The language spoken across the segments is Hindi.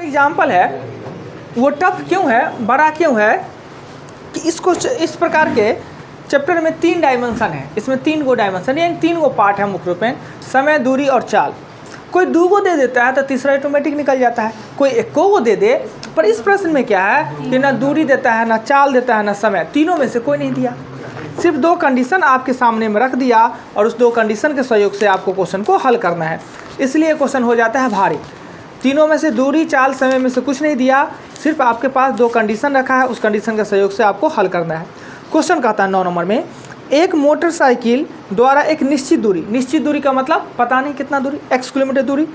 एग्जाम्पल है वो टफ क्यों है, बड़ा क्यों है कि इसको इस प्रकार के चैप्टर में 3 डायमेंशन है, इसमें 3 गो डायमेंशन यानी 3 गो पार्ट है मुख्य रूप में, समय, दूरी और चाल। कोई 2 गो दे देता है तो तीसरा ऑटोमेटिक निकल जाता है, कोई 1 गो दे दे। पर इस प्रश्न में क्या है कि ना दूरी देता है, ना चाल देता है, ना समय, तीनों में से कोई नहीं दिया। सिर्फ 2 कंडीशन आपके सामने में रख दिया और उस 2 कंडीशन के सहयोग से आपको क्वेश्चन को हल करना है, इसलिए क्वेश्चन हो जाता है भारी। तीनों में से दूरी, चाल, समय में से कुछ नहीं दिया, सिर्फ आपके पास 2 कंडीशन रखा है, उस कंडीशन के सहयोग से आपको हल करना है। क्वेश्चन कहता है 9 नंबर में, एक मोटरसाइकिल द्वारा एक निश्चित दूरी का मतलब पता नहीं कितना दूरी, x किलोमीटर दूरी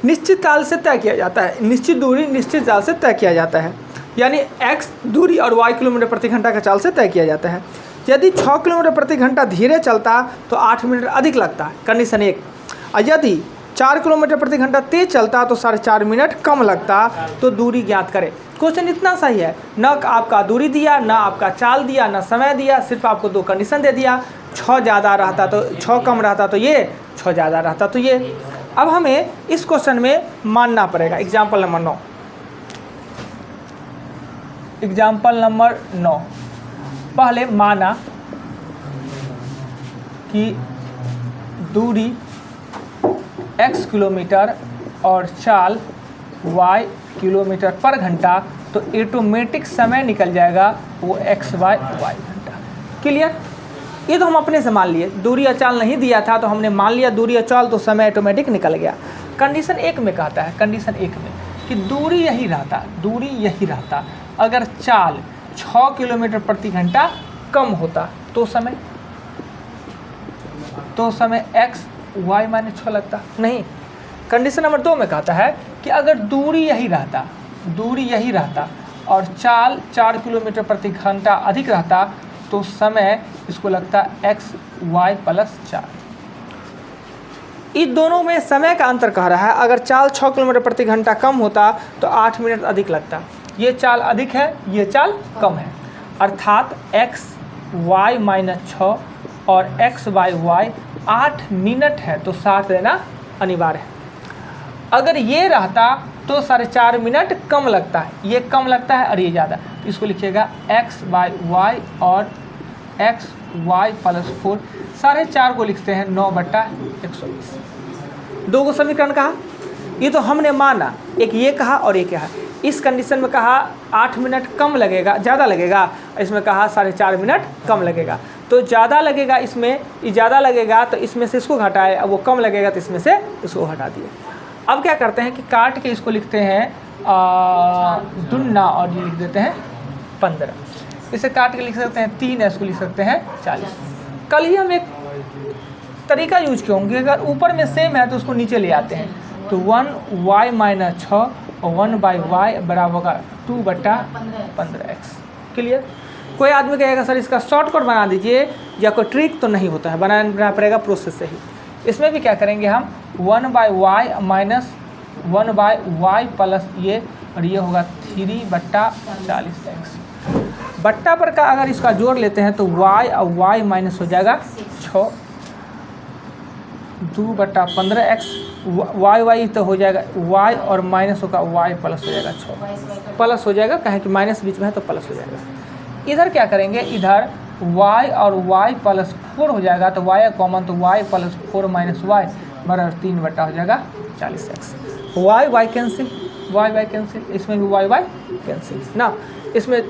निश्चित काल से तय किया जाता है। निश्चित दूरी निश्चित चाल से तय किया जाता है, यानी x दूरी और y किलोमीटर प्रति घंटा का चाल से तय किया जाता है। यदि 6 किलोमीटर प्रति घंटा धीरे चलता तो 8 मिनट अधिक लगता, कंडीशन 1। और यदि 4 किलोमीटर प्रति घंटा तेज चलता तो 4.5 मिनट कम लगता, तो दूरी ज्ञात करें। क्वेश्चन इतना सही है, न आपका दूरी दिया, ना आपका चाल दिया, ना समय दिया, सिर्फ आपको 2 कंडीशन दे दिया। 6 ज़्यादा रहता तो 6 कम रहता तो ये, 6 ज़्यादा रहता तो ये। अब हमें इस क्वेश्चन में मानना पड़ेगा। एग्जाम्पल नंबर 9, एग्जाम्पल नंबर 9, पहले माना कि दूरी x किलोमीटर और चाल y किलोमीटर पर घंटा, तो ऑटोमेटिक समय निकल जाएगा वो x/y घंटा। क्लियर? ये तो हम अपने से मान लिए, दूरी या चाल नहीं दिया था तो हमने मान लिया दूरी या चाल, तो समय ऑटोमेटिक निकल गया। कंडीशन 1 में कहता है, कंडीशन 1 में कि दूरी यही रहता, अगर चाल 6 किलोमीटर प्रति घंटा कम होता तो समय x y माइनस 6 लगता। नहीं, कंडीशन नंबर 2 में कहता है कि अगर दूरी यही रहता और चाल 4 किलोमीटर प्रति घंटा अधिक रहता तो समय इसको लगता x y प्लस 4। इन दोनों में समय का अंतर कह रहा है। अगर चाल 6 किलोमीटर प्रति घंटा कम होता तो 8 मिनट अधिक लगता। ये चाल अधिक है, ये चाल कम है, अर्थात x y माइनस 6 और x y 8 मिनट है, तो 60 देना अनिवार्य है। अगर ये रहता तो 4.5 मिनट कम लगता है, ये कम लगता है और ये ज़्यादा, तो इसको लिखिएगा x/y और xy प्लस 4। 4.5 को लिखते हैं 9/120। 2 गो समीकरण कहा, ये तो हमने माना, एक ये कहा और एक कहा। इस कंडीशन में कहा 8 मिनट कम लगेगा, ज़्यादा लगेगा, इसमें कहा 4.5 मिनट कम लगेगा। तो ज़्यादा लगेगा, इसमें ये ज़्यादा लगेगा तो इसमें से इसको घटाए, अब वो कम लगेगा तो इसमें से इसको हटा दिए। अब क्या करते हैं कि काट के इसको लिखते हैं दुन्ना और ये लिख देते हैं 15। इसे काट के लिख सकते हैं 3, इसको लिख सकते हैं 40। कल ही हम एक तरीका यूज किए, अगर ऊपर में सेम है तो उसको नीचे ले आते हैं, तो 1y माइनस 6 और 1/y बराबर होगा 2/15x। क्लियर? कोई आदमी कहेगा सर इसका शॉर्टकट बना दीजिए, या कोई ट्रिक, तो नहीं होता है, बनाना पड़ेगा प्रोसेस से ही। इसमें भी क्या करेंगे हम 1/y माइनस 1/y प्लस ये, और ये होगा 3/40x। बट्टा पर का अगर इसका जोड़ लेते हैं तो y और y माइनस हो जाएगा 6, 2/15x, y तो हो जाएगा y और माइनस होगा y प्लस हो जाएगा 6, प्लस हो जाएगा, कहें कि माइनस बीच में है तो प्लस हो जाएगा। इधर क्या करेंगे, इधर y और y प्लस 4 हो जाएगा, तो y कॉमन, तो y प्लस 4 माइनस y बराबर 3 हो जाएगा 40x। y कैंसिल, इसमें भी y कैंसिल ना, इसमें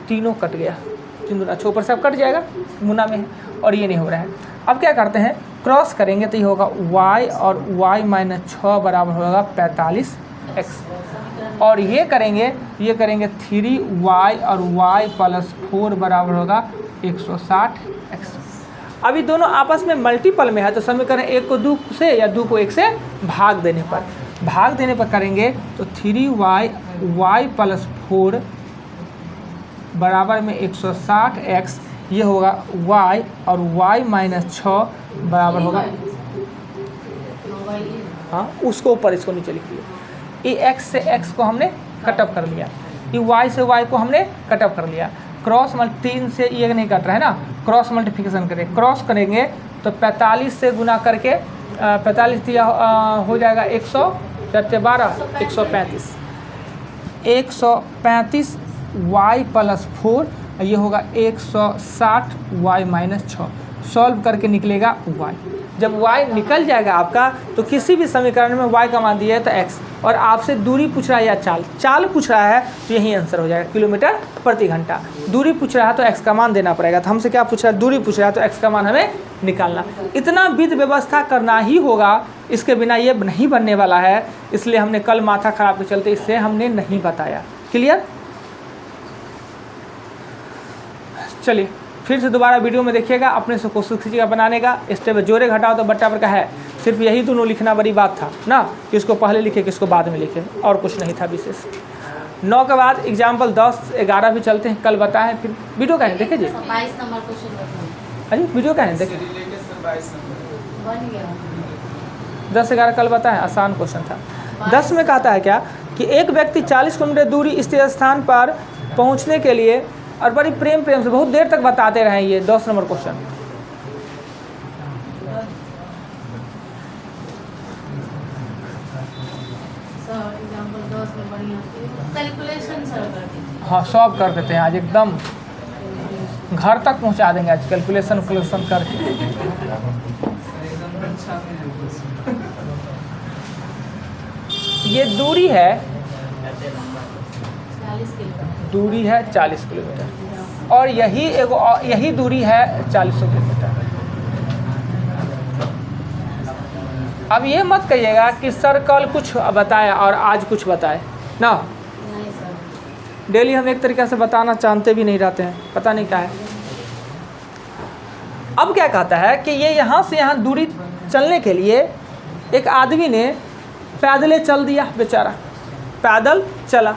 तीनों कट गया, 3 दूना 6, ऊपर से अब कट जाएगा, मुना में है और ये नहीं हो रहा है। अब क्या करते हैं, क्रॉस करेंगे तो ये होगा y और y माइनस 6 बराबर होगा 45x, और ये करेंगे 3y और y प्लस 4 बराबर होगा 160x। अभी दोनों आपस में मल्टीपल में है, तो समीकरण 1 को 2 से या 2 को 1 से भाग देने पर करेंगे तो 3y प्लस 4 बराबर में 160x, ये होगा y और y माइनस 6 बराबर होगा, हाँ उसको ऊपर इसको नीचे लिख लिया। ये x से x को हमने कटअप कर लिया, ये y से y को हमने कटअप कर लिया। क्रॉस 3 से ये नहीं कट रहा है ना, क्रॉस मल्टीप्लिकेशन करें, क्रॉस करेंगे तो 45 से गुना करके 45 दिया हो जाएगा 140, 7 12 135 135 y प्लस 4, ये होगा 160 y माइनस 6। सॉल्व करके निकलेगा y। जब y निकल जाएगा आपका तो किसी भी समीकरण में y का मान दिया है तो x, और आपसे दूरी पूछ रहा है या चाल पूछ रहा है तो यही आंसर हो जाएगा, किलोमीटर प्रति घंटा। दूरी पूछ रहा है तो x का मान देना पड़ेगा, तो हमसे क्या पूछ रहा है, दूरी पूछ रहा है तो x का मान हमें निकालना। इतना विधि व्यवस्था करना ही होगा, इसके बिना ये नहीं बनने वाला है, इसलिए हमने कल माथा खराब के चलते इससे हमने नहीं बताया। क्लियर? चलिए फिर से दोबारा वीडियो में देखिएगा, अपने से कोशिश कीजिएगा बनाने का। स्टेप जोड़े घटाओ तो बट्टा पर का है, सिर्फ यही दोनों लिखना बड़ी बात था ना, किसको पहले लिखे किसको बाद में लिखे, और कुछ नहीं था विशेष। 9 के बाद एग्जाम्पल 10 11 भी चलते हैं, कल बताएं। फिर वीडियो का है देखे जी, 22 नंबर क्वेश्चन अरे वीडियो का है देखे, 10 11 कल बताएं, आसान क्वेश्चन था। 10 में कहता है क्या कि एक व्यक्ति 40 किलोमीटर दूरी स्थित स्थान पर पहुंचने के लिए, और बड़ी प्रेम से बहुत देर तक बताते रहे। ये 10 नंबर क्वेश्चन, हाँ सॉल्व कर देते हैं आज, एकदम घर तक पहुंचा देंगे आज कैलकुलेशन करके। ये दूरी है 40 किलोमीटर, और यही दूरी है 40 किलोमीटर। अब ये मत कहिएगा कि सर कल कुछ बताया और आज कुछ बताए ना, डेली हम एक तरीक़े से बताना चाहते भी नहीं रहते हैं, पता नहीं क्या है। अब क्या कहता है कि ये यहाँ से यहाँ दूरी चलने के लिए एक आदमी ने पैदले चल दिया, बेचारा पैदल चला,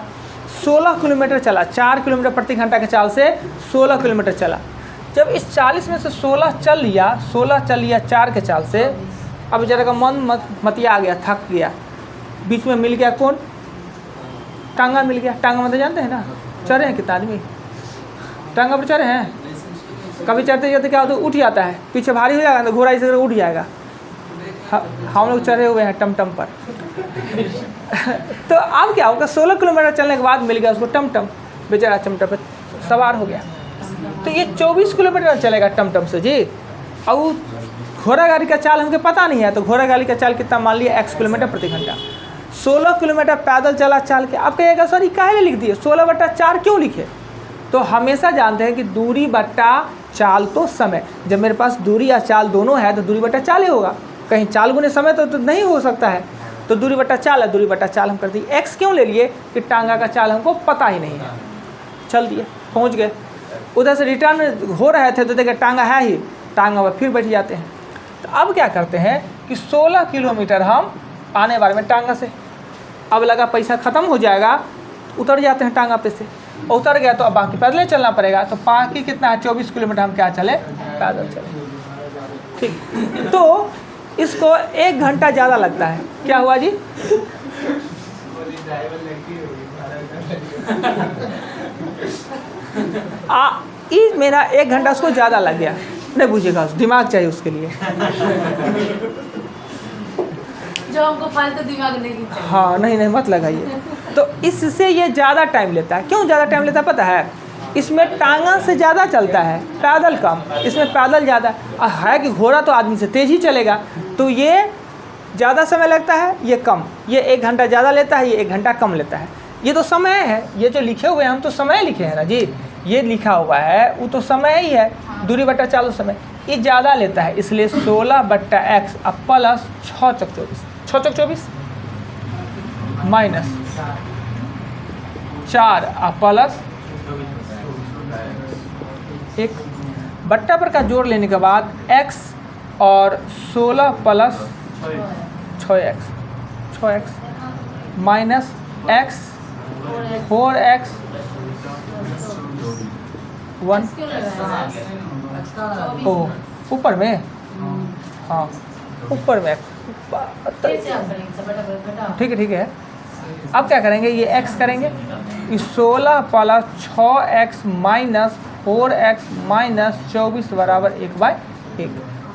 16 किलोमीटर चला, 4 किलोमीटर प्रति घंटा के चाल से 16 किलोमीटर चला। जब इस 40 में से 16 चल लिया 4 के चाल से, अब बेचारा का मन मतिया आ गया, थक गया। बीच में मिल गया कौन, टांगा मिल गया। टांगा मतलब जानते हैं ना, चढ़े हैं कितना आदमी टांगा पर चढ़े हैं, कभी चढ़ते चढ़ते क्या होता है, उठ जाता है, पीछे भारी हो जाएगा तो घोड़ा इसे उठ जाएगा। हम लोग चढ़े हुए हैं टमटम पर तो अब क्या होगा, 16 किलोमीटर चलने के बाद मिल गया उसको टमटम, बेचारा टमटम पर सवार हो गया। तो ये 24 किलोमीटर चलेगा टमटम से जी। और घोड़ा गाड़ी का चाल हमको पता नहीं है, तो घोड़ा गाड़ी का चाल कितना मान लिया, x किलोमीटर प्रति घंटा। 16 किलोमीटर पैदल चला चाल के। अब कहिएगा सर ये काहे लिख दिए, 16/4 क्यों लिखे? तो हमेशा जानते हैं कि दूरी बट्टा चाल तो समय, जब मेरे पास दूरी या चाल दोनों है तो दूरी बट्टा चाल ही होगा, कहीं चाल गुने समय तो नहीं हो सकता है। तो दूरी बट्टा चाल है, दूरी बट्टा चाल हम कर दिए। x क्यों ले लिए कि टांगा का चाल हमको पता ही नहीं है, चल दिए पहुंच गए। उधर से रिटर्न हो रहे थे तो देखे टांगा है ही, टांगा पर फिर बैठ जाते हैं। तो अब क्या करते हैं कि 16 किलोमीटर हम आने वाले में टांगा से, अब लगा पैसा ख़त्म हो जाएगा, उतर जाते हैं टांगा पे से, उतर गया तो अब बाकी पैदल चलना पड़ेगा। तो बाकी कितना है, 24 किलोमीटर हम क्या चले, पैदल चले। ठीक, तो इसको 1 घंटा ज़्यादा लगता है। क्या हुआ जी, मेरा 1 घंटा उसको ज़्यादा लग गया। नहीं बुझेगा, दिमाग चाहिए उसके लिए जो हमको फालतू दिमाग नहीं चाहिए। हाँ नहीं मत लगाइए। तो इससे ये ज़्यादा टाइम लेता है। क्यों ज़्यादा टाइम लेता है पता है, इसमें टांगा से ज़्यादा चलता है, पैदल कम, इसमें पैदल ज़्यादा है कि घोड़ा तो आदमी से तेज़ ही चलेगा, तो ये ज़्यादा समय लगता है, ये कम। ये 1 घंटा ज़्यादा लेता है, ये 1 घंटा कम लेता है। ये तो समय है, ये जो लिखे हुए हैं हम तो समय लिखे हैं ना जी, ये लिखा हुआ है वो तो समय ही है, दूरी बट्टा चाल समय, ये ज़्यादा लेता है, इसलिए 16/x प्लस 6 चौक 24 माइनस 4 प्लस 1 बट्टा पर का जोड़ लेने के बाद x और 16 plus 6x minus x 4x 1 ओ ऊपर में, हाँ ऊपर में ठीक है। अब क्या करेंगे, ये x करेंगे, 16 plus 6x minus 4x minus 24 बराबर 1/1।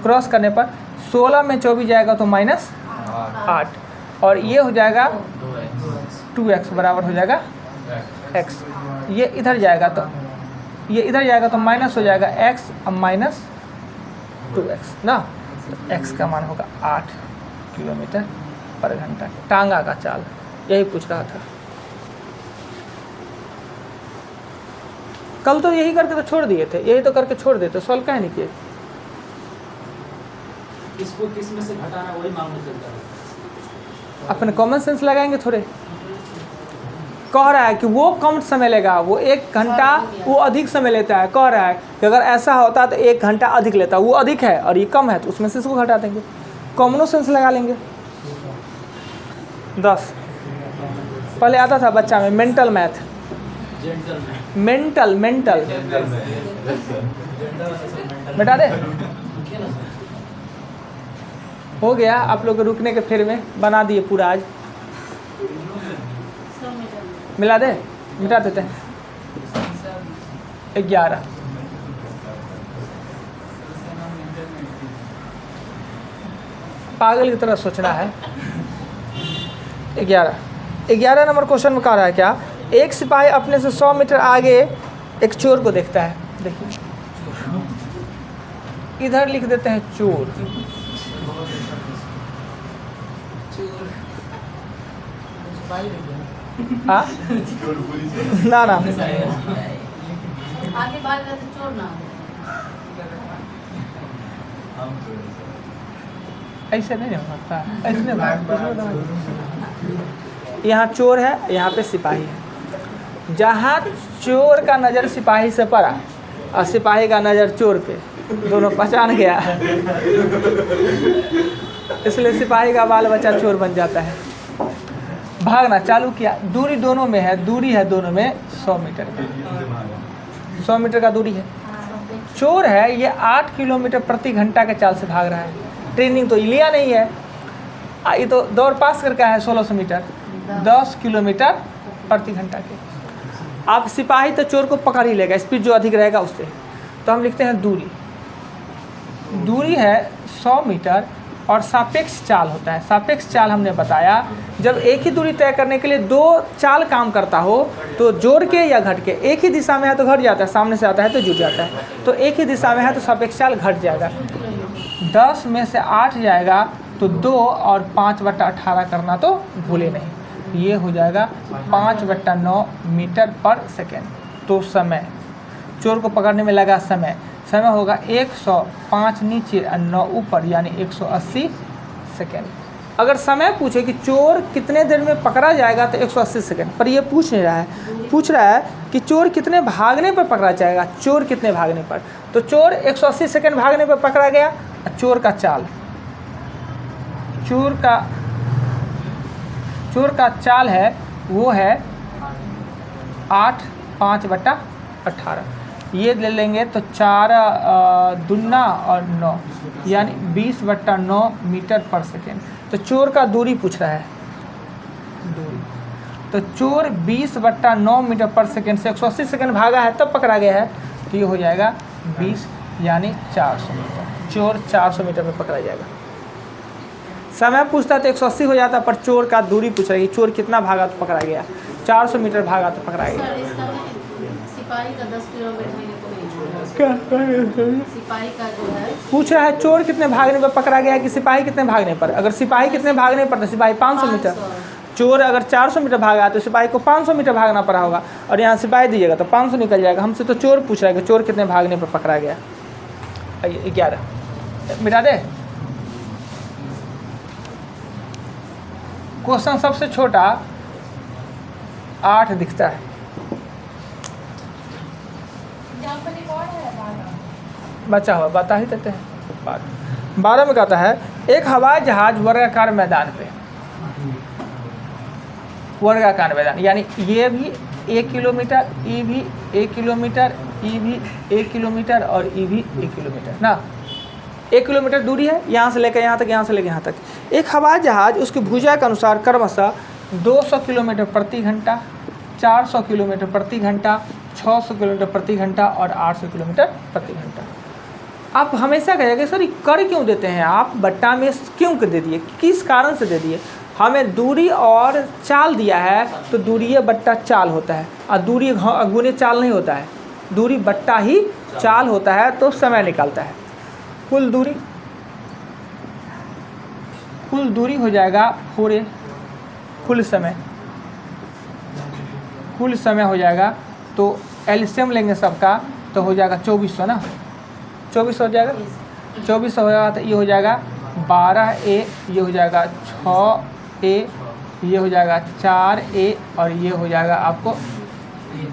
क्रॉस करने पर 16 में 24 जाएगा तो -8, और ये हो जाएगा 2x बराबर हो जाएगा x। ये इधर जाएगा तो ये इधर जाएगा तो माइनस हो जाएगा x अब माइनस 2x ना, तो x का मान होगा 8 किलोमीटर पर घंटा। टांगा का चाल यही पूछ रहा था। कल तो यही करके तो छोड़ दिए थे, यही तो करके छोड़ देते, सॉल्व काहे नहीं किए? इसको किस में से घटाना वही मालूम चलता है। अपने कॉमन सेंस लगाएंगे थोड़े। कह रहा है कि वो कम समय लेगा, वो 1 घंटा वो अधिक समय लेता है। कह रहा है कि अगर ऐसा होता तो 1 घंटा अधिक लेता, वो अधिक है और ये कम है तो उसमें से इसको घटा देंगे, कॉमन सेंस लगा लेंगे। 10 पहले आता था बच्चा में मेंटल मैथ, मेंटल बेटा दे हो गया। आप लोग रुकने के फेर में बना दिए पूरा आज। मिला दे, मिटा देते हैं। 11 पागल की तरह सोचना है। 11 नंबर क्वेश्चन में कह रहा है क्या, एक सिपाही अपने से 100 मीटर आगे एक चोर को देखता है। देखिए इधर लिख देते हैं चोर, हाँ ना आगे बात करते चोर ना ऐसे नहीं हो सकता, ऐसे नहीं। यहाँ चोर है, यहाँ पे सिपाही है। जहाँ चोर का नज़र सिपाही से पड़ा और सिपाही का नज़र चोर पे, दोनों पहचान गया इसलिए सिपाही का बाल बच्चा चोर बन जाता है। भागना चालू किया, दूरी दोनों में है, दूरी है दोनों में 100 मीटर का, 100 मीटर का दूरी है। चोर है ये 8 किलोमीटर प्रति घंटा के चाल से भाग रहा है। ट्रेनिंग तो लिया नहीं है, ये तो दौड़ पास करके है 1600 मीटर, 10 किलोमीटर प्रति घंटा के। आप सिपाही तो चोर को पकड़ ही लेगा, स्पीड जो अधिक रहेगा उससे। तो हम लिखते हैं दूरी है 100 मीटर और सापेक्ष चाल होता है। सापेक्ष चाल हमने बताया, जब एक ही दूरी तय करने के लिए 2 चाल काम करता हो तो जोड़ के या घट के, एक ही दिशा में है तो घट जाता है, सामने से आता है तो जुड़ जाता है। तो एक ही दिशा में है तो सापेक्ष चाल घट जाएगा। 10 में से 8 जाएगा तो 2 और 5/18 करना तो भूले नहीं। ये हो जाएगा 5/9 मीटर पर सेकेंड। तो समय चोर को पकड़ने में लगा समय होगा 105 नीचे और 9 ऊपर, यानी 180 सेकेंड। अगर समय पूछे कि चोर कितने देर में पकड़ा जाएगा तो 180 सेकेंड, पर ये पूछ नहीं रहा है, पूछ रहा है कि चोर कितने भागने पर पकड़ा जाएगा, चोर कितने भागने पर। तो चोर 180 सेकेंड भागने पर पकड़ा गया। चोर का चाल, चोर का चाल है वो है 8 5/18। ये ले लेंगे तो 4 दूना और 9 यानी 20/9 मीटर पर सेकेंड। तो चोर का दूरी पूछ रहा है, दूरी। तो चोर 20/9 मीटर पर सेकेंड से 180 सेकेंड भागा है तब पकड़ा गया है, तो ये हो जाएगा 20 यानी 400 मीटर। चोर 400 मीटर में पकड़ा जाएगा। समय पूछता तो 180 हो जाता, पर चोर का दूरी पूछ रही, चोर कितना भागा तो पकड़ा गया। 400 मीटर भागा तो पकड़ा गया। सिपाही का 10 किलोमीटर सिपाही का जो है पूछ रहा है चोर कितने भागने पर पकड़ा गया कि सिपाही कितने भागने पर। अगर सिपाही कितने भागने पर तो सिपाही 500 मीटर। चोर अगर 400 मीटर भागा तो सिपाही को 500 मीटर भागना पड़ा होगा, और यहाँ सिपाही दीजिएगा तो 500 निकल जाएगा। हमसे तो चोर पूछ रहा है कि चोर कितने भागने पर पकड़ा गया। 11 मिटा दे। क्वेश्चन सबसे छोटा 8 दिखता है। बचा हुआ बता ही देते हैं। 12 में कहता है एक हवाई जहाज वर्गाकार मैदान पे, वर्गाकार मैदान यानी ये भी 1 किलोमीटर, ई भी 1 किलोमीटर, ई भी 1 किलोमीटर और ई भी 1 किलोमीटर ना, 1 किलोमीटर दूरी है यहाँ से लेकर यहाँ तक, यहाँ से लेकर यहाँ तक। एक हवाई जहाज उसकी भुजा के अनुसार क्रमशः 200 किलोमीटर प्रति घंटा, 400 किलोमीटर प्रति घंटा, 600 किलोमीटर प्रति घंटा और 800 किलोमीटर प्रति घंटा। आप हमेशा कहेंगे सर ये कर क्यों देते हैं आप, बट्टा में क्यों दे दिए, किस कारण से दे दिए। हमें दूरी और चाल दिया है तो दूरी बट्टा चाल होता है, और दूरी गुने चाल नहीं होता है, दूरी बट्टा ही चाल होता है, तो समय निकलता है। कुल दूरी हो जाएगा पूरे कुल समय हो जाएगा, तो एलसीएम लेंगे सबका तो हो जाएगा 2400 ना, 2400 हो जाएगा, 2400 हो जाएगा तो ये हो जाएगा 12A, ये हो जाएगा 6A, ये हो जाएगा 4A, और ये हो जाएगा आपको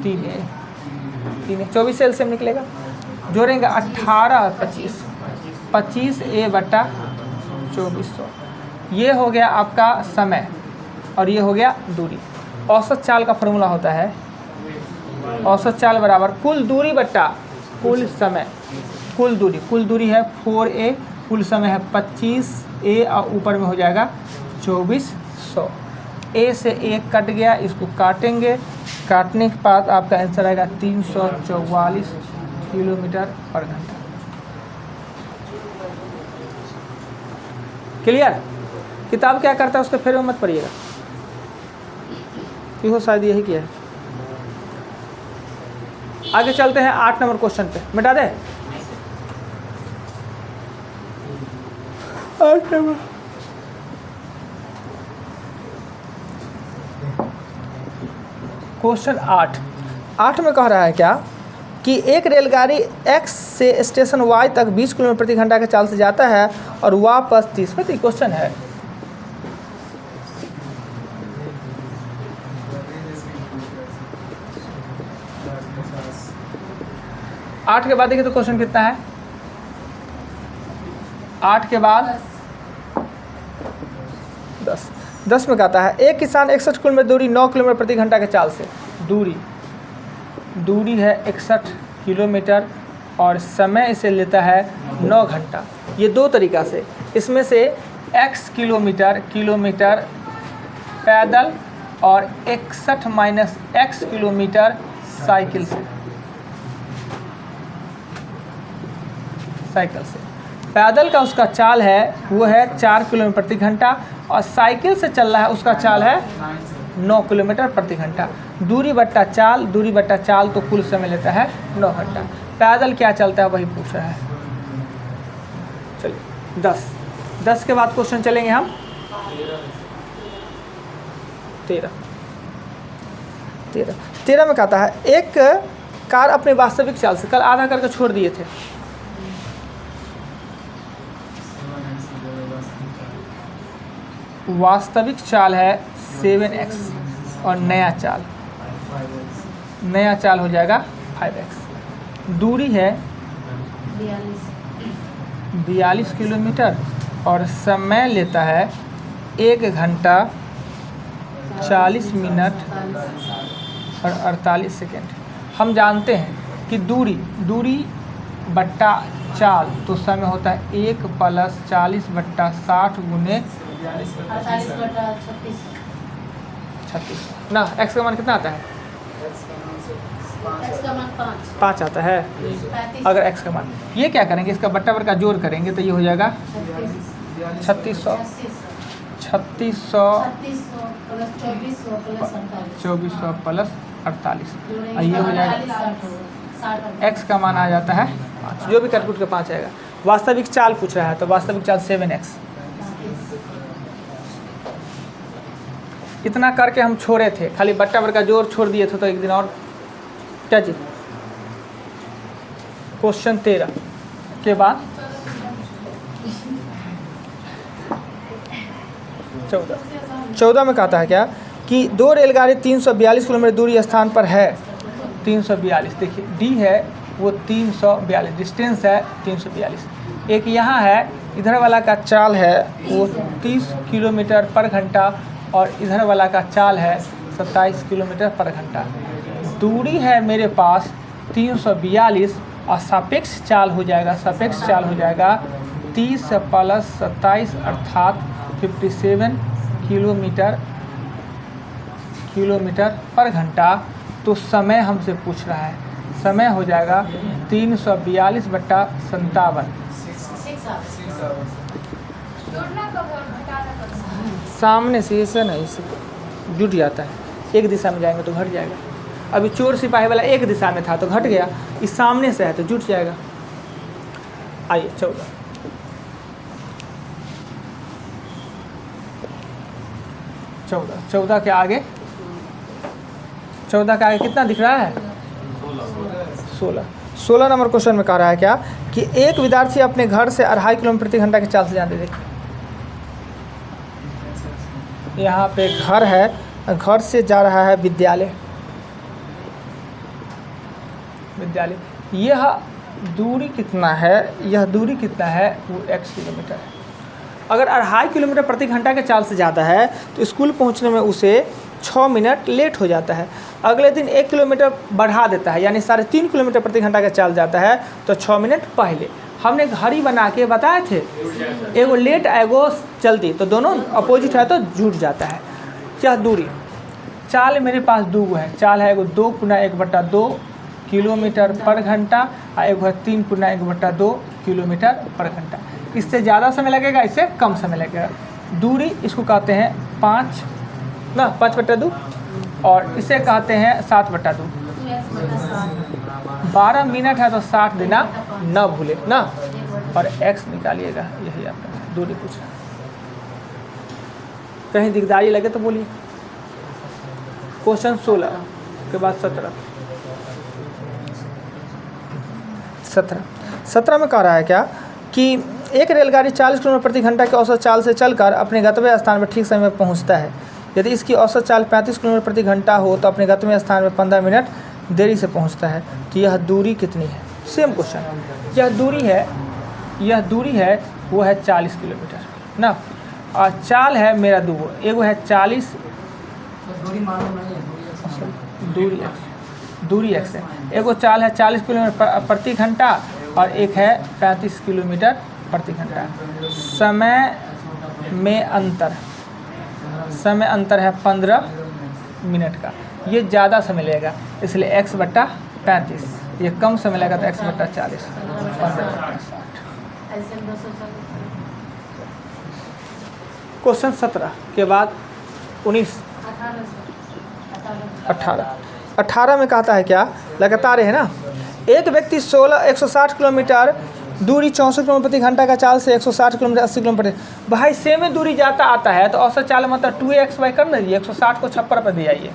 3A। 24 से एलसीएम निकलेगा, जोड़ेंगे 18 25A बटा 2400। ये हो गया आपका समय और ये हो गया दूरी। औसत चाल का फॉर्मूला होता है औसत चाल बराबर कुल दूरी बट्टा कुल समय। कुल दूरी है 4A, कुल समय है 25A, और ऊपर में हो जाएगा 2400। A से 1 कट गया, इसको काटेंगे, काटने के बाद आपका आंसर आएगा 344 किलोमीटर पर घंटा। क्लियर? किताब क्या करता है उसके फेर में मत पढ़िएगा, इहो शायद यही किया है। आगे चलते हैं 8 नंबर क्वेश्चन पे। मिटा दे 8 नंबर। क्वेश्चन 8 में कह रहा है क्या कि एक रेलगाड़ी X से स्टेशन Y तक 20 किलोमीटर प्रति घंटा के चाल से जाता है और वापस 30। तो क्वेश्चन है 8 के बाद देखिए तो क्वेश्चन कितना है। 8 के बाद 10 में कहता है एक किसान 61 किलोमीटर दूरी 9 किलोमीटर प्रति घंटा के चाल से, दूरी है 61 किलोमीटर और समय इसे लेता है 9 घंटा। ये दो तरीका से, इसमें से x किलोमीटर पैदल और 61 माइनस x किलोमीटर साइकिल से। पैदल का उसका चाल है वो है 4 किलोमीटर प्रति घंटा और साइकिल से चल रहा है उसका चाल है 9 किलोमीटर प्रति घंटा। दूरी बट्टा चाल तो कुल समय लेता है 9 घंटा। पैदल क्या चलता है वही पूछ रहा है। चलिए 10 के बाद क्वेश्चन चलेंगे हम 13 में कहता है एक कार अपने वास्तविक चाल से, कल आधा करके छोड़ दिए थे, वास्तविक चाल है 7x और नया चाल हो जाएगा 5x। दूरी है 42 किलोमीटर और समय लेता है 1 घंटा 40 मिनट और 48 सेकेंड। हम जानते हैं कि दूरी बट्टा चाल तो समय होता है 1 + 40 बट्टा 60 गुने 36 ना। x का मान कितना आता है? x का मान 5 आता है। 35। अगर x का मान, ये क्या करेंगे, इसका बट्टा बट्टा जोड़ करेंगे तो ये हो जाएगा 3600 2400 प्लस 48 और ये हो जाएगा x का मान आ जाता है 5। जो भी कैलकुलेट के 5 आएगा। वास्तविक चाल पूछ रहा है तो वास्तविक चाल 7x। इतना करके हम छोड़े थे, खाली बट्टा बट्टा जोड़ छोड़ दिए थे तो एक दिन और क्या जी। क्वेश्चन 13 के बाद 14 में कहता है क्या कि दो रेलगाड़ी 342 किलोमीटर दूरी स्थान पर है। 342 देखिए डी है वो 342, डिस्टेंस है 342। एक यहाँ है, इधर वाला का चाल है वो 30 किलोमीटर पर घंटा और इधर वाला का चाल है 27 किलोमीटर पर घंटा। दूरी है मेरे पास 342 और सापेक्ष चाल हो जाएगा 30 + 27 अर्थात 57 किलोमीटर पर घंटा। तो समय हमसे पूछ रहा है, समय हो जाएगा 342 बट्टा 57। सामने से ऐसे नहीं से जुट जाता है, एक दिशा में जाएंगे तो घट जाएगा। अभी चोर सिपाही वाला एक दिशा में था तो घट गया, इस सामने से है तो जुट जाएगा। आइए 14 के आगे, 14 के आगे कितना दिख रहा है? 16 नंबर क्वेश्चन में कह रहा है क्या कि एक विद्यार्थी अपने घर से 2.5 किलोमीटर प्रति घंटा की चाल से जाते। देखिए यहाँ पे घर है, घर से जा रहा है विद्यालय। यह दूरी कितना है? यह दूरी कितना है? वो x किलोमीटर है। अगर 2.5 किलोमीटर प्रति घंटा के चाल से जाता है तो स्कूल पहुंचने में उसे 6 मिनट लेट हो जाता है। अगले दिन 1 किलोमीटर बढ़ा देता है, यानी 3.5 किलोमीटर प्रति घंटा का चाल जाता है तो 6 मिनट पहले। हमने घड़ी बना के बताए थे, एगो लेट एगो जल्दी, तो दोनों अपोजिट है तो जुट जाता है। यह दूरी, चाल मेरे पास 2 है। चाल है एगो 2 × 1/2 किलोमीटर पर घंटा और एगो है 3 × 1/2 किलोमीटर पर घंटा। इससे ज़्यादा समय लगेगा, इससे कम समय लगेगा। दूरी इसको कहते हैं 5/2 और इसे कहते हैं 7/2। 12 मिनट है तो 60 देना न भूले ना, और x निकालिएगा। यही आपका दूरी पूछ रहा है। कहीं दिकदारी लगे तो बोलिए। क्वेश्चन 16 के बाद 17 में कह रहा है क्या कि एक रेलगाड़ी 40 किलोमीटर प्रति घंटा की औसत चाल से चलकर अपने गंतव्य स्थान पर ठीक समय पर पहुंचता है। यदि इसकी औसत चाल 35 किलोमीटर प्रति घंटा हो तो अपने गंतव्य स्थान में 15 मिनट देरी से पहुंचता है। तो यह दूरी कितनी है? Same question. यह दूरी है वो है 40 किलोमीटर ना, और चाल है मेरा 2, एगो है 40, दूरी मालूम नहीं है, दूरी x है। एगो चाल है 40 किलोमीटर प्रति घंटा और एक है 35 किलोमीटर प्रति घंटा। समय में अंतर है 15 मिनट का। ये ज़्यादा समय लेगा इसलिए x/35, ये कम समय लगेगा तो x/40, 15/60। क्वेश्चन 17 के बाद 18 में कहता है क्या, लगातार है ना। एक व्यक्ति 160 किलोमीटर दूरी 64 किलोमीटर प्रति घंटा का चाल से 160 किलोमीटर 80 किलोमीटर। भाई सेम दूरी जाता आता है तो औसत चाल मतलब 2x/y कर दीजिए। 160 को 56 पर दे आइए।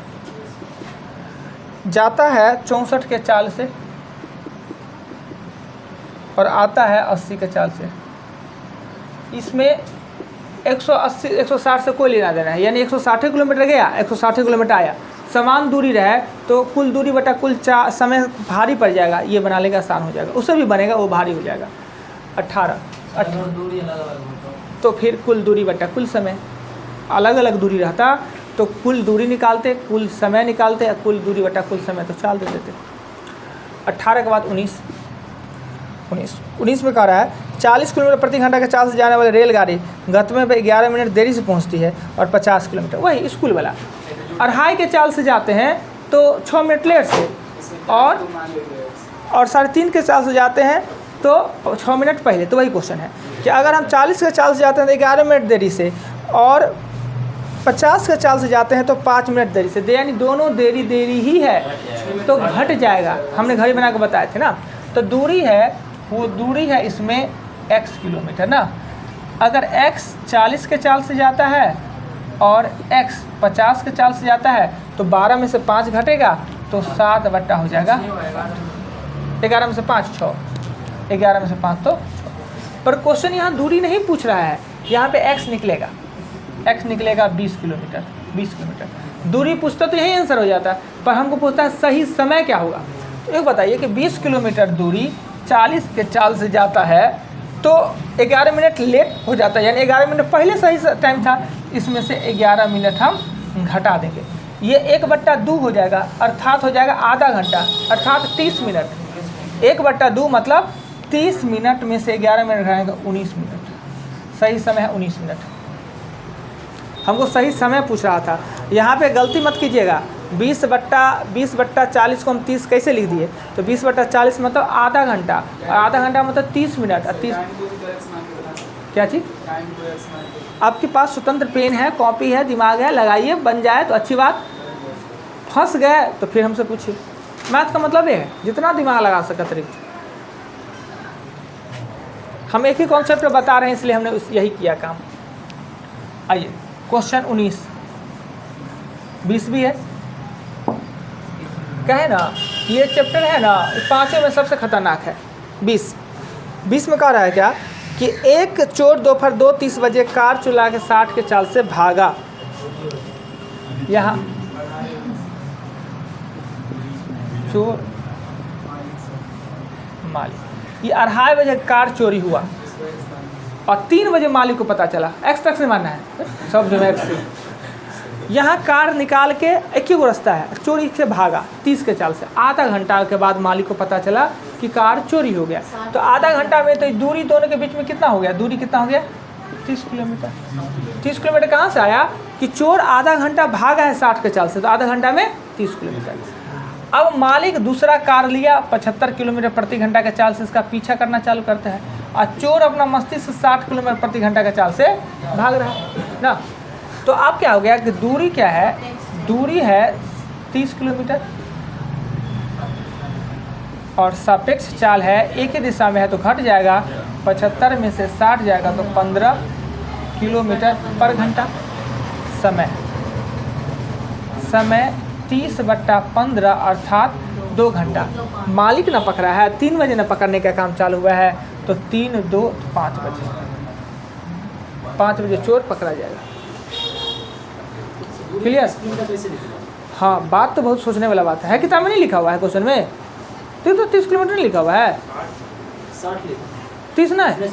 जाता है 64 के चाल से और आता है 80 के चाल से। इसमें 160 से कोई लेना देना है, यानी 160 किलोमीटर गया, 160 किलोमीटर आया। समान दूरी रहे तो कुल दूरी बटा कुल समय भारी पड़ जाएगा। ये बना लेगा, आसान हो जाएगा। उससे भी बनेगा, वो भारी हो जाएगा। 18 दूरी अलग तो फिर कुल दूरी बटा कुल समय। अलग अलग दूरी रहता तो कुल दूरी निकालते, कुल समय निकालते, कुल दूरी बटा कुल समय तो चाल दे देते। 18 के बाद 19 में कह रहा है 40 किलोमीटर प्रति घंटा के चाल से जाने वाली रेलगाड़ी गंतव्य पर 11 मिनट देरी से पहुंचती है और 50 किलोमीटर, वही स्कूल वाला। 2.5 के चाल से जाते हैं तो 6 मिनट लेट से, और 3.5 के चाल से जाते हैं तो 6 मिनट पहले। तो वही क्वेश्चन है कि अगर हम 40 के चाल से जाते हैं तो 11 मिनट देरी से, और 50 के चाल से जाते हैं तो 5 मिनट देरी से, यानी दोनों देरी ही है तो घट जाएगा। हमने घड़ी बना के बताए थे ना। तो दूरी है, वो दूरी है इसमें x किलोमीटर ना। अगर x 40 के चाल से जाता है और x 50 के चाल से जाता है तो 12 में से 5 घटेगा तो 7 हो जाएगा। 11 में से 5 6, 11 में से 5 तो 6। पर क्वेश्चन यहाँ दूरी नहीं पूछ रहा है, यहाँ पे x निकलेगा 20 किलोमीटर। दूरी पूछता तो यही आंसर हो जाता है, पर हमको पूछता है सही समय क्या होगा। तो एक बताइए कि 20 किलोमीटर दूरी 40 के चाल से जाता है तो 11 मिनट लेट हो जाता है, यानी 11 मिनट पहले सही टाइम था। इसमें से 11 मिनट हम घटा देंगे, ये 1/2 हो जाएगा, अर्थात हो जाएगा आधा घंटा, अर्थात 30 मिनट। 1/2 मतलब 30 मिनट में से 11 मिनट घटाएंगे 19 मिनट। सही समय है 19 मिनट। हमको सही समय पूछ रहा था। यहाँ पे गलती मत कीजिएगा। 20/40 को हम 30 कैसे लिख दिए, तो 20/40 मतलब आधा घंटा, और आधा घंटा मतलब 30 मिनट। और 30 क्या चीज़? आपके पास स्वतंत्र पेन है, कॉपी है, दिमाग है, लगाइए, बन जाए तो अच्छी बात, फंस गए तो फिर हमसे पूछिए। मैथ का मतलब ये है जितना दिमाग लगा सका तरीके। हम एक ही कॉन्सेप्ट बता रहे हैं इसलिए हमने यही किया काम। आइए क्वेश्चन 19, 20 भी है। कहे ना ये चैप्टर है ना पांचों में सबसे खतरनाक है। 20 में कह रहा है क्या कि एक चोर दोपहर 2:30 बजे कार चुरा के 60 के चाल से भागा। यहाँ चोर मालिक, ये 2:30 बजे कार चोरी हुआ और 3 बजे मालिक को पता चला। एक्स तक से मानना है सब जो एक्स से। यहाँ कार निकाल के एक ही वो रास्ता है, चोरी से भागा 30 के चाल से। आधा घंटा के बाद मालिक को पता चला कि कार चोरी हो गया। तो आधा घंटा में तो दूरी दोनों के बीच में कितना हो गया? दूरी कितना हो गया? 30 किलोमीटर। 30 किलोमीटर कहाँ से आया कि चोर आधा घंटा भागा है 60 के चाल से, तो आधा घंटा में 30 किलोमीटर। अब मालिक दूसरा कार लिया 75 किलोमीटर प्रति घंटा के चाल से इसका पीछा करना चालू करता है और चोर अपना मस्ती से 60 किलोमीटर प्रति घंटा के चाल से भाग रहा है ना। तो अब क्या हो गया कि दूरी क्या है? दूरी है 30 किलोमीटर और सापेक्ष चाल है एक ही दिशा में है तो घट जाएगा। 75 में से 60 जाएगा तो 15 किलोमीटर पर घंटा। समय 30/15 अर्थात 2 घंटा। मालिक न पकड़ा है, 3 बजे न पकड़ने का काम चालू हुआ है तो 3, 2, 5 बजे 5 बजे चोर पकड़ा जाएगा। क्लियर? हाँ, बात तो बहुत सोचने वाला बात है। किताब में नहीं लिखा हुआ है क्वेश्चन में? तो 30 किलोमीटर नहीं लिखा हुआ है, 30 ना है।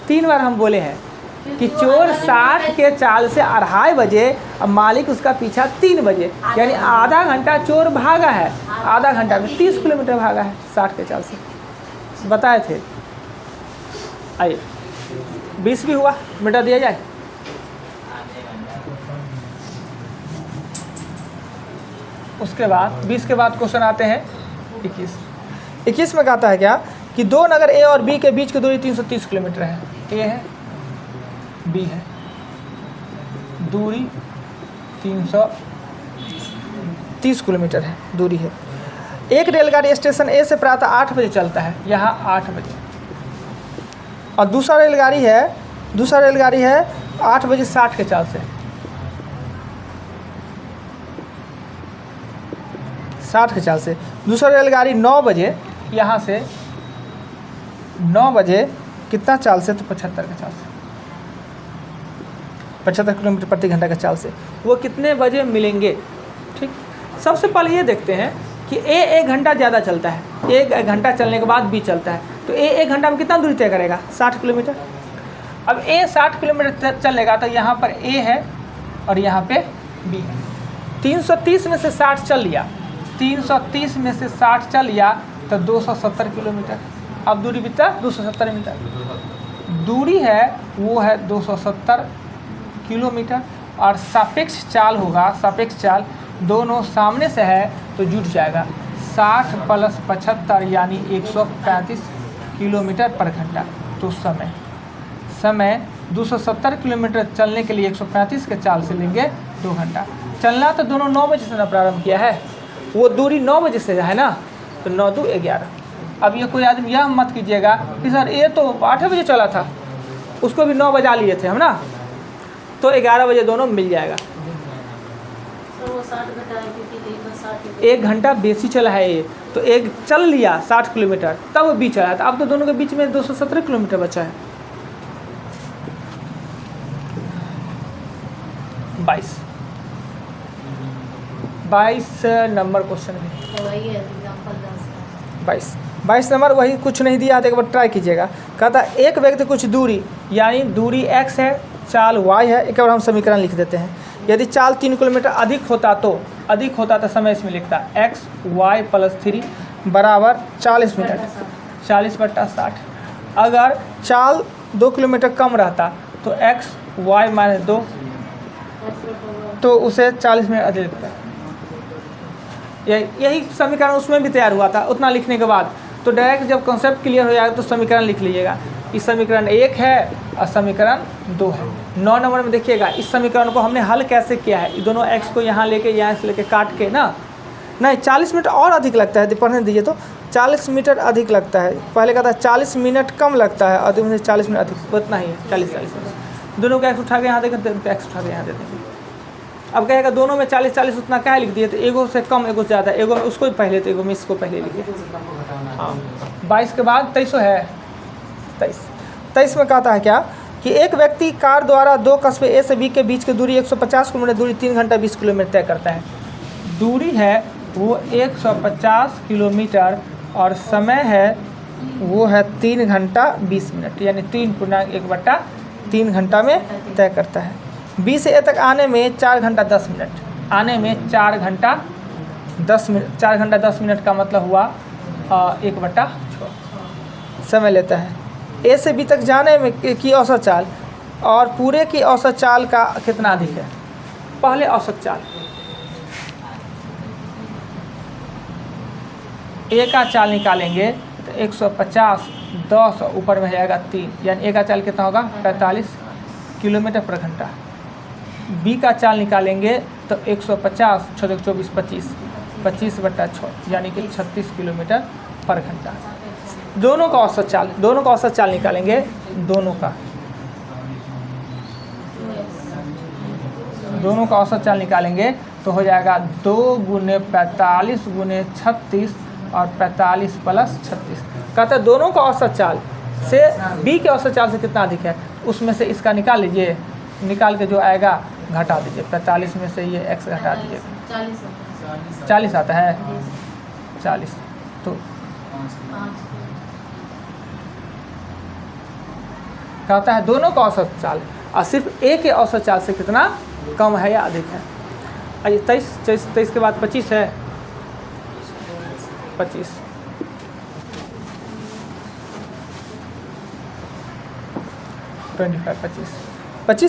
3 बार हम बोले हैं कि चोर 60 के चाल से 2:30 बजे, अब मालिक उसका पीछा 3 बजे, यानी आधा घंटा चोर भागा है। आधा घंटा में 30 किलोमीटर भागा है 60 के चाल से, बताए थे। आइए 20 भी हुआ, मिटा दिया जाए। उसके बाद 20 के बाद क्वेश्चन आते हैं 21 में कहता है क्या कि 2 नगर ए और बी के बीच की दूरी 330 किलोमीटर है। ए है, बी है, दूरी 330 किलोमीटर है दूरी है। एक रेलगाड़ी स्टेशन ए से प्रातः 8 बजे चलता है, यहाँ 8 बजे, और दूसरा रेलगाड़ी है 8 बजे 60 के चाल से, 60 के चाल से। दूसरा रेलगाड़ी 9 बजे, यहाँ से 9 बजे कितना चाल से? तो 75 के चाल से, 75 किलोमीटर प्रति घंटा के चाल से। वो कितने बजे मिलेंगे? ठीक, सबसे पहले ये देखते हैं कि ए 1 घंटा ज़्यादा चलता है, 1 घंटा चलने के बाद बी चलता है, तो ए 1 घंटा में कितना दूरी तय करेगा? 60 किलोमीटर। अब ए 60 किलोमीटर चलेगा तो यहाँ पर ए है और यहाँ पे बी है। 330 में से 60 चल लिया, 330 में से 60 चल लिया तो 270 किलोमीटर। अब दूरी बीता 270 मीटर, दूरी है वो है 270 किलोमीटर। और सापेक्ष चाल होगा, सापेक्ष चाल दोनों सामने से है तो जुट जाएगा। 60 + 75 यानी 135 किलोमीटर पर घंटा। तो समय 270 किलोमीटर चलने के लिए 135 के चाल से लेंगे 2 घंटा। चलना तो दोनों 9 बजे से ना प्रारंभ किया है, वो दूरी 9 बजे से है ना, तो 9 × 2 = 11। अब ये कोई आदमी यह मत कीजिएगा कि सर ये तो 8 बजे चला था, उसको भी 9 बजा लिए थे हम ना, तो 11 बजे दोनों मिल जाएगा। तो वो 60 घटाए क्योंकि 1 घंटा बेसी चला है ये, तो एक चल लिया 60 किलोमीटर तब बी चला है, तो अब तो दोनों के बीच में 217 किलोमीटर बचा है। 22 नंबर क्वेश्चन में तो वही है एग्जांपल 10 22 नंबर वही, कुछ नहीं दिया तो एक बार ट्राई कीजिएगा। कहता है एक व्यक्ति कुछ दूरी, यानी दूरी x है, चाल y है। एक बार हम समीकरण लिख देते हैं। यदि चाल 3 किलोमीटर अधिक होता तो समय इसमें लिखता x y + 3 बराबर 40 मिनट, 40/60। अगर चाल 2 किलोमीटर कम रहता तो x y - 2 तो उसे 40 मिनट अधिक लगता। यही समीकरण उसमें भी तैयार हुआ था। उतना लिखने के बाद तो डायरेक्ट जब कॉन्सेप्ट क्लियर हो जाएगा तो समीकरण लिख लीजिएगा। इस समीकरण 1 है और समीकरण 2 है। 9 नंबर में देखिएगा इस समीकरण को हमने हल कैसे किया है। दोनों x को यहाँ से लेके काट के ना, नहीं 40 मिनट और अधिक लगता है, पढ़ने दीजिए तो 40 मिनट अधिक लगता है। पहले कहता है 40 मिनट कम लगता है और दूसरे 40 मिनट अधिक, उतना ही है 40 मिनट। दोनों को x उठा के यहाँ देखें तो x उठा के यहाँ दे देंगे। अब कहेगा दोनों में 40 उतना क्या लिख दिए, तो एगो से कम एगो से ज़्यादा, एगो में उसको ही पहले तो एगो में इसको पहले लिखिए। हाँ 22 के बाद 23 है। 23 में कहता है क्या कि एक व्यक्ति कार द्वारा 2 कस्बे ए से बी के बीच की दूरी 150 किलोमीटर दूरी 3 घंटा 20 किलोमीटर तय करता है। दूरी है वो 150 किलोमीटर और समय है वो है 3 घंटा 20 मिनट, यानी 3/1/3 घंटा में तय करता है। बी से ए तक आने में 4 घंटा 10 मिनट, आने में 4 घंटा 10 मिनट, 4 घंटा 10 मिनट का मतलब हुआ 1/6 समय लेता है। ए से बी तक जाने में की औसत चाल और पूरे की औसत चाल का कितना अधिक है। पहले औसत चाल ए का चाल निकालेंगे तो 150 10 ऊपर में जाएगा 3, यानी ए का चाल कितना होगा 45 किलोमीटर पर घंटा। बी का चाल निकालेंगे तो 150 6 24 25/6 यानी कि 36 किलोमीटर पर घंटा। दोनों का औसत चाल निकालेंगे, दोनों का औसत चाल निकालेंगे तो हो जाएगा 2 × 45 × 36 और 45 + 36। कहता है दोनों का औसत चाल से बी के औसत चाल से कितना अधिक है, उसमें से इसका निकाल लीजिए, निकाल के जो आएगा घटा दीजिए। 45 में से ये x घटा दीजिए, 40 आता है। 40 तो कहता है दोनों का औसत चाल और सिर्फ ए के औसत चाल से कितना कम है या अधिक है। आइए 23 के बाद 25 है। 25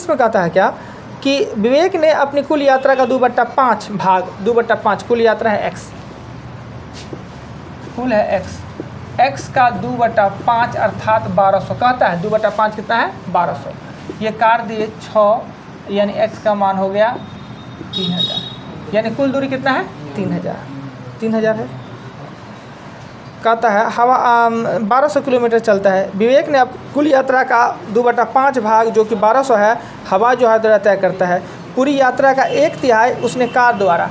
में कहता है क्या कि विवेक ने अपनी कुल यात्रा का 2/5 भाग 2/5 कुल यात्रा है x, कुल है x का 2/5 अर्थात 1200। कहता है 2/5 कितना है 1200। ये काट दिए 6, यानी x का मान हो गया 3000, यानी कुल दूरी कितना है 3000 है। कहता है हवा 1200 किलोमीटर चलता है। विवेक ने अब कुल यात्रा का 2/5 भाग जो कि 1200 है हवा जो है द्वारा तय करता है। पूरी यात्रा का 1/3 उसने कार द्वारा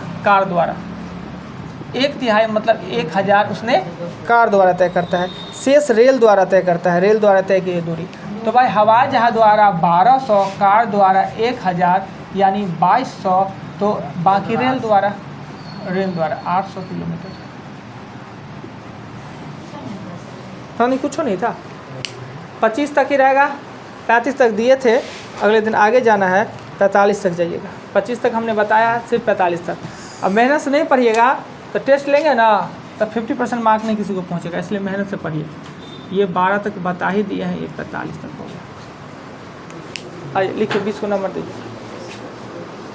1/3 मतलब 1000 उसने कार द्वारा तय करता है। शेष रेल द्वारा तय करता है, रेल द्वारा तय की दूरी। तो भाई हवाई जहाज द्वारा 1200, कार द्वारा 1000 यानी 2200, तो बाकी रेल द्वारा 800 किलोमीटर। हाँ नहीं कुछ नहीं था, 25 तक ही रहेगा। 35 तक दिए थे, अगले दिन आगे जाना है 45 तक जाइएगा। 25 तक हमने बताया है, सिर्फ 45 तक। अब मेहनत से नहीं पढ़िएगा तो टेस्ट लेंगे ना तब 50% मार्क नहीं किसी को पहुंचेगा, इसलिए मेहनत से पढ़िए। ये 12 तक बता ही दिया है, ये 45 तक हो गया। आइए लिखिए 20 को नंबर दीजिए।